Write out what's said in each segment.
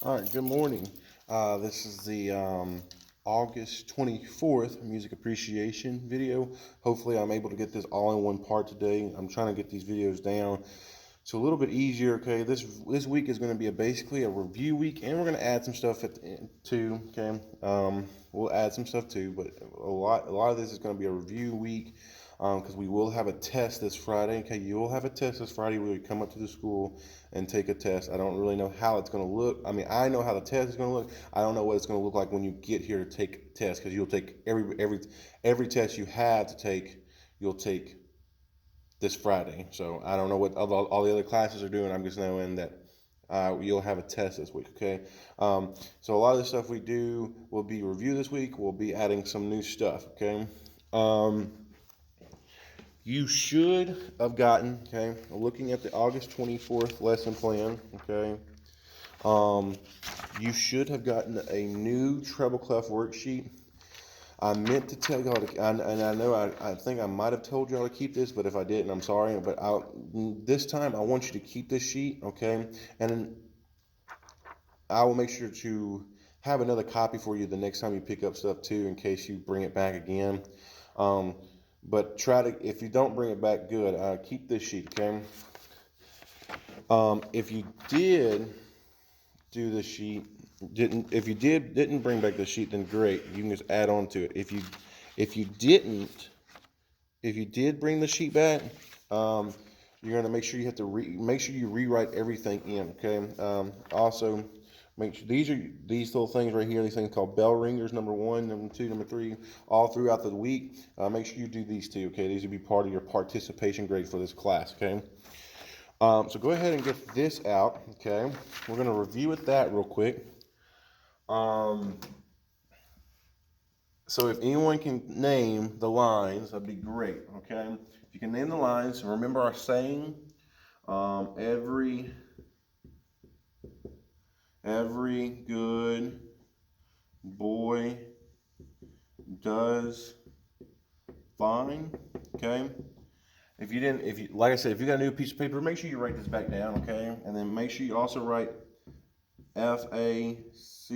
All right, good morning. This is the August 24th music appreciation video. Hopefully, I'm able to get this all in one part today. I'm trying to get these videos down so a little bit easier. Okay, this week is going to be basically a review week, and we're going to add some stuff at the end too. Okay, we'll add some stuff too, but a lot of this is going to be a review week because we will have a test this Friday. Okay, you will have a test this Friday where you come up to the school and take a test. I don't really know how it's going to look. I mean, I know how the test is going to look. I don't know what it's going to look like when you get here to take a test because you'll take every test you have to take. You'll take this Friday. So I don't know what all the other classes are doing. I'm just knowing that you'll have a test this week. Okay. So a lot of the stuff we do will be review this week. We'll be adding some new stuff. Okay. You should have gotten, okay, looking at the August 24th lesson plan, okay, you should have gotten a new treble clef worksheet. I meant to tell y'all to, and I know I think I might have told y'all to keep this, but if I didn't, I'm sorry. But this time I want you to keep this sheet, okay, and I will make sure to have another copy for you the next time you pick up stuff too, in case you bring it back again. Um, but try to, if you don't bring it back, good. Keep this sheet, okay? If you did do the sheet, if you didn't bring back the sheet, then great. You can just add on to it. If you didn't, if you did bring the sheet back, you're gonna make sure you have to make sure you rewrite everything in. Okay. Also, make sure these little things right here. These things called bell ringers. Number one, number two, number three. All throughout the week. Make sure you do these two. Okay. These will be part of your participation grade for this class. Okay. So go ahead and get this out. Okay. We're gonna review with that real quick. So if anyone can name the lines, that'd be great. Okay. If you can name the lines, remember our saying. Every good boy does fine. Okay. If you didn't, if you like I said, if you got a new piece of paper, make sure you write this back down. Okay. And then make sure you also write FACE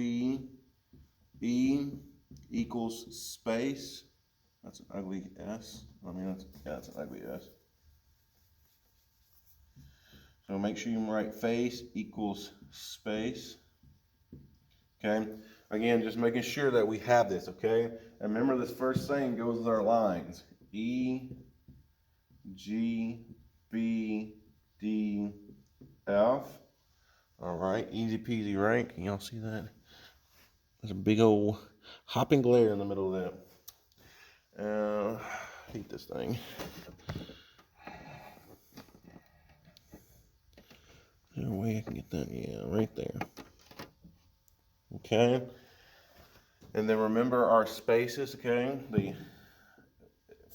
equals space. That's an ugly S. I mean, that's an ugly S. So make sure you write face equals space. Okay. Again, just making sure that we have this. Okay. And remember, this first thing goes with our lines: E, G, B, D, F. All right. Easy peasy, right? Can y'all see that? There's a big old hopping glare in the middle of that. Hate this thing. Is there a way I can get that? Yeah, right there. Okay. And then remember our spaces, okay? The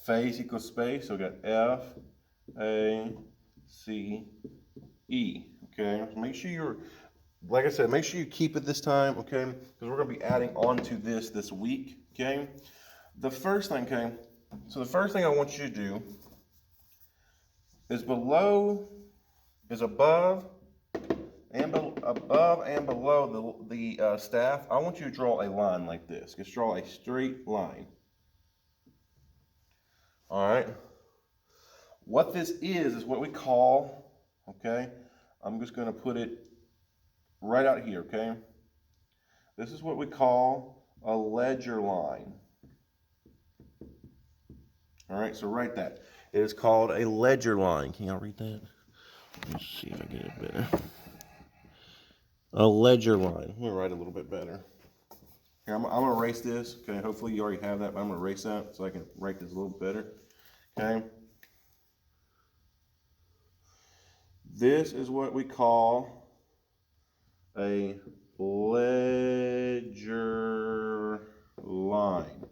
face equals space. So we got F, A, C, E. Okay. Make sure you're, like I said, make sure you keep it this time, okay? Because we're going to be adding on to this week, okay? The first thing, okay? So the first thing I want you to do is above and below the staff. I want you to draw a line like this. Just draw a straight line. All right. What this is what we call, okay? I'm just going to put it right out here, okay? This is what we call a ledger line. All right, so write that. It is called a ledger line. Can y'all read that? Let's see if I get it better. A ledger line. I'm going to write a little bit better. Here, I'm going to erase this. Okay, hopefully you already have that, but I'm going to erase that so I can write this a little better. Okay. This is what we call a ledger line.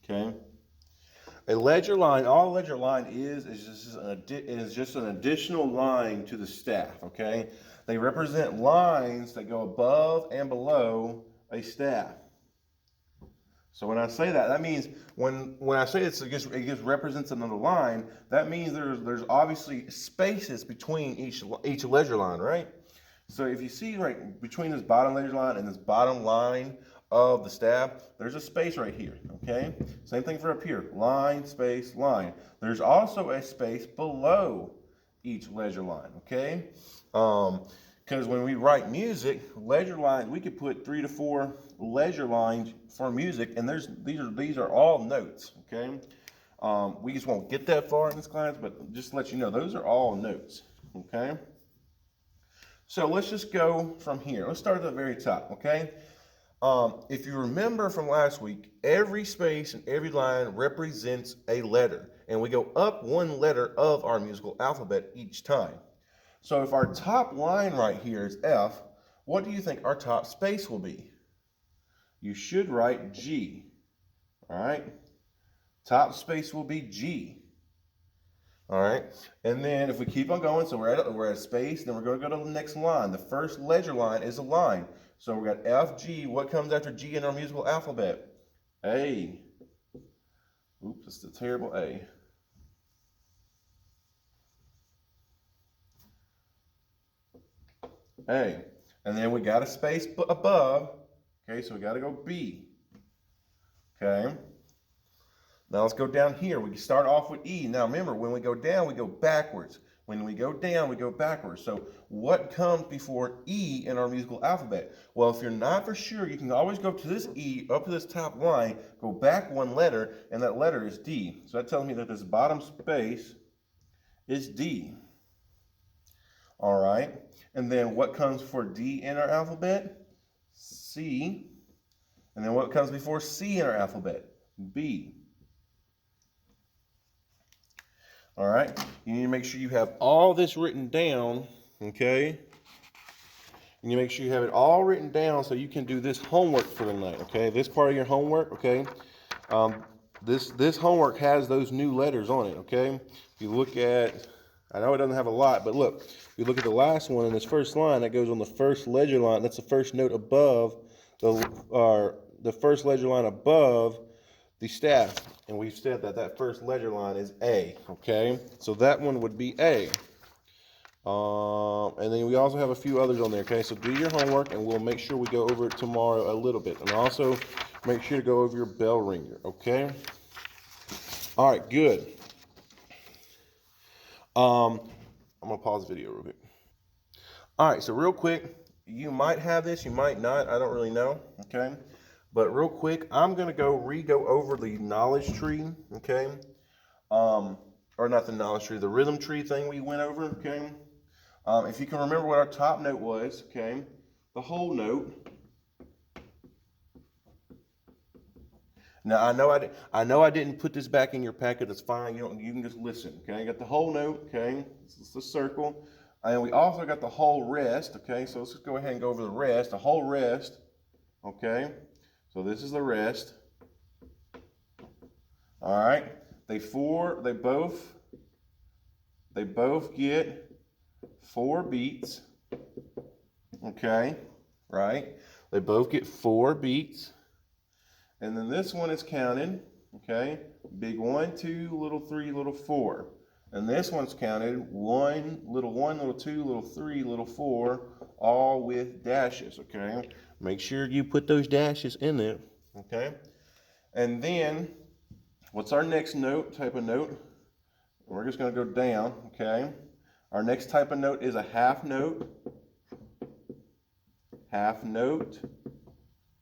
Okay. A ledger line, all a ledger line is just an additional line to the staff, okay? They represent lines that go above and below a staff. So when I say that, that means when I say it just represents another line, that means there's obviously spaces between each ledger line, right? So if you see right between this bottom ledger line and this bottom line of the staff, there's a space right here, okay? Same thing for up here, line, space, line. There's also a space below each ledger line, okay? Because when we write music, ledger lines, we could put 3 to 4 ledger lines for music, and these are all notes, okay? We just won't get that far in this class, but just to let you know, those are all notes, okay? So let's just go from here. Let's start at the very top, okay? If you remember from last week, every space and every line represents a letter, and we go up one letter of our musical alphabet each time. So if our top line right here is F, what do you think our top space will be? You should write G, all right? Top space will be G. All right, and then if we keep on going, so we're at space, then we're going to go to the next line. The first ledger line is a line. So we got F, G. What comes after G in our musical alphabet? A. Oops, it's the terrible A. A. And then we got a space above. Okay, so we got to go B. Okay. Now let's go down here. We can start off with E. Now remember, when we go down, we go backwards. When we go down, we go backwards. So what comes before E in our musical alphabet? Well, if you're not for sure, you can always go to this E, up to this top line, go back one letter, and that letter is D. So that tells me that this bottom space is D. All right. And then what comes for D in our alphabet? C. And then what comes before C in our alphabet? B. All right, you need to make sure you have all this written down, okay? And you make sure you have it all written down so you can do this homework for the night, okay? This part of your homework, okay? This homework has those new letters on it, okay? If you look at, I know it doesn't have a lot, but look, if you look at the last one in this first line, that goes on the first ledger line. That's the first note above the first ledger line above the staff. And we've said that that first ledger line is A, okay? So that one would be A. And then we also have a few others on there, okay? So do your homework, and we'll make sure we go over it tomorrow a little bit. And also, make sure to go over your bell ringer, okay? All right, good. I'm going to pause the video real quick. All right, so real quick, you might have this, you might not. I don't really know, okay? But real quick, I'm going to go over the knowledge tree, okay? Or not the knowledge tree, the rhythm tree thing we went over, okay? If you can remember what our top note was, okay? The whole note. Now, I know I didn't put this back in your packet. That's fine. You can just listen, okay? I got the whole note, okay? This is the circle. And we also got the whole rest, okay? So let's just go ahead and go over the rest. The whole rest, okay? So this is the rest. All right. They both get 4 beats. Okay. Right. They both get 4 beats. And then this one is counted. Okay. Big 1, 2, little 3, little 4. And this one's counted 1, little 2, little 3, little 4, all with dashes. Okay. Make sure you put those dashes in there, okay? And then, what's our next note, type of note? We're just going to go down, okay? Our next type of note is a half note,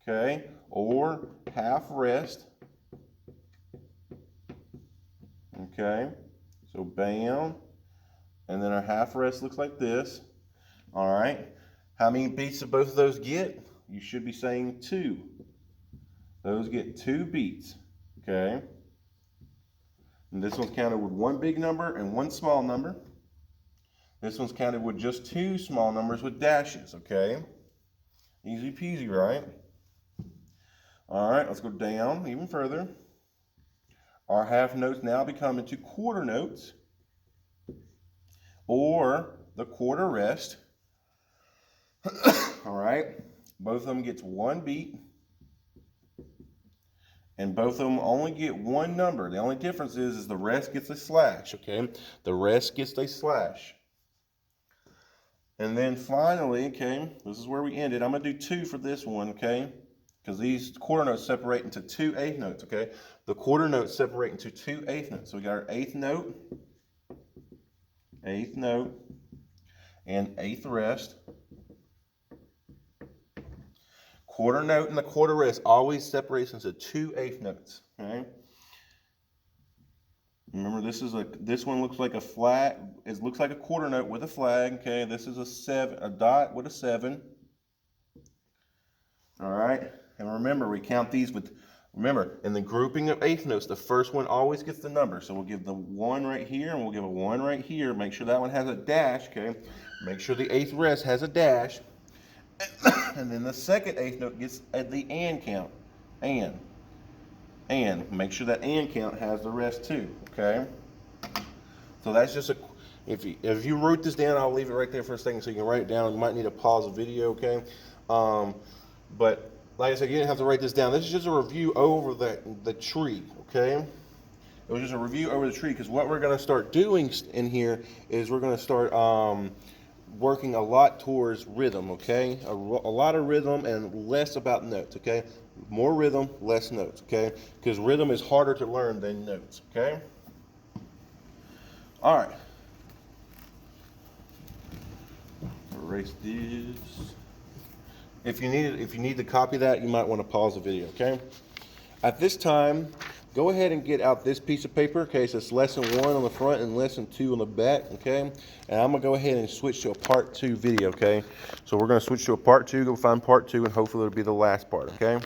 okay? Or half rest, okay? So bam, and then our half rest looks like this, all right? How many beats do both of those get? You should be saying 2. Those get 2 beats, okay? And this one's counted with 1 big number and 1 small number. This one's counted with just 2 small numbers with dashes, okay? Easy peasy, right? All right, let's go down even further. Our half notes now become into quarter notes, or the quarter rest. All right, both of them gets 1 beat, and both of them only get 1 number. The only difference is the rest gets a slash, okay? The rest gets a slash. And then finally, okay, this is where we ended. I'm going to do 2 for this one, okay? Because these quarter notes separate into 2 eighth notes, okay? The quarter notes separate into 2 eighth notes. So we got our eighth note, and eighth rest. Quarter note and the quarter rest always separates into 2 eighth notes, okay? Remember, this one looks like a flat. It looks like a quarter note with a flag. Okay, this is a dot with a 7. All right, and remember, we count these with. Remember, in the grouping of eighth notes, the first one always gets the number. So we'll give the 1 right here, and we'll give a 1 right here. Make sure that one has a dash. Okay, make sure the eighth rest has a dash, and then the second eighth note gets the and count, and make sure that and count has the rest too. Okay, so that's just a, if you wrote this down, I'll leave it right there for a second so you can write it down. You might need to pause the video, okay? But like I said, you didn't have to write this down. This is just a review over the tree, okay? It was just a review over the tree, because what we're going to start doing in here is we're going to start working a lot towards rhythm, okay? A lot of rhythm and less about notes, okay? More rhythm, less notes, okay? Because rhythm is harder to learn than notes, okay? All right. Erase this. If you need to copy that, you might want to pause the video, okay? At this time, go ahead and get out this piece of paper, okay? So it's lesson 1 on the front and lesson 2 on the back, okay? And I'm gonna go ahead and switch to a part 2 video, okay? So we're gonna switch to a part 2, go find part 2, and hopefully it'll be the last part, okay?